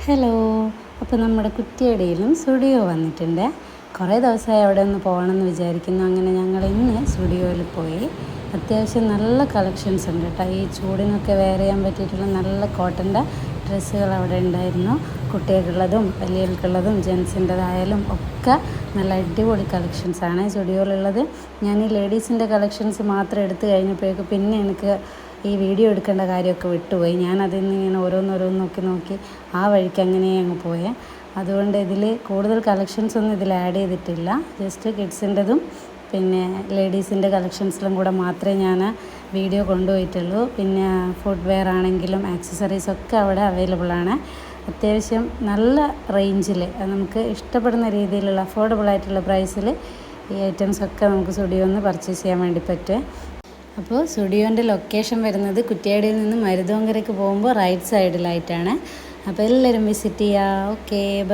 Hello, അപ്പോൾ നമ്മുടെ കുറ്റിയടിയിലും studio വന്നിട്ടുണ്ട്. കുറേ ദിവസമായി അവിടെ ഒന്ന് പോകണമെന്ന് വിചാരിക്കുന്നു. അങ്ങനെ ഞങ്ങൾ ഇന്ന് സ്റ്റുഡിയോയിൽ പോയി. അത്യാവശ്യം നല്ല കളക്ഷൻസ് ഉണ്ട് കേട്ടോ. ഈ ചൂടിനൊക്കെ വെയർ ചെയ്യാൻ പറ്റിയിട്ടുള്ള നല്ല കോട്ടൻ്റെ ഡ്രസ്സുകൾ അവിടെ ഉണ്ടായിരുന്നു. കുട്ടികൾക്കുള്ളതും വലിയവർക്കുള്ളതും ജെൻസിൻ്റെതായാലും ഒക്കെ നല്ല അടിപൊളി കളക്ഷൻസാണ് സ്റ്റുഡിയോയിലുള്ളത്. ഞാൻ ഈ ലേഡീസിൻ്റെ കളക്ഷൻസ് മാത്രം എടുത്തു കഴിഞ്ഞപ്പോഴേക്കും പിന്നെ എനിക്ക് ഈ വീഡിയോ എടുക്കേണ്ട കാര്യമൊക്കെ വിട്ടുപോയി. ഞാൻ അതിൽ നിന്ന് ഇങ്ങനെ ഓരോന്നോരോന്ന് നോക്കി ആ വഴിക്ക് അങ്ങനെ അങ്ങ് പോയേ. അതുകൊണ്ട് ഇതിൽ കൂടുതൽ കളക്ഷൻസ് ഒന്നും ഇതിൽ ആഡ് ചെയ്തിട്ടില്ല. ജസ്റ്റ് കിഡ്സിൻ്റെതും പിന്നെ ലേഡീസിൻ്റെ കളക്ഷൻസിലും കൂടെ മാത്രമേ ഞാൻ വീഡിയോ കൊണ്ടുപോയിട്ടുള്ളൂ. പിന്നെ ഫുഡ് വെയർ ആണെങ്കിലും ആക്സസറീസൊക്കെ അവിടെ അവൈലബിൾ ആണ്. അത്യാവശ്യം നല്ല റേഞ്ചിൽ നമുക്ക് ഇഷ്ടപ്പെടുന്ന രീതിയിലുള്ള അഫോർഡബിൾ ആയിട്ടുള്ള പ്രൈസിൽ ഈ ഐറ്റംസൊക്കെ നമുക്ക് സ്റ്റുഡിയോയിൽ നിന്ന് പർച്ചേസ് ചെയ്യാൻ വേണ്ടി പറ്റും. അപ്പോൾ സ്റ്റുഡിയോൻ്റെ ലൊക്കേഷൻ വരുന്നത് കുറ്റ്യാടിയിൽ നിന്ന് മരുതോങ്കരയ്ക്ക് പോകുമ്പോൾ റൈറ്റ് സൈഡിലായിട്ടാണ്. അപ്പോൾ എല്ലാവരും വിസിറ്റ് ചെയ്യുക. ഓക്കെ.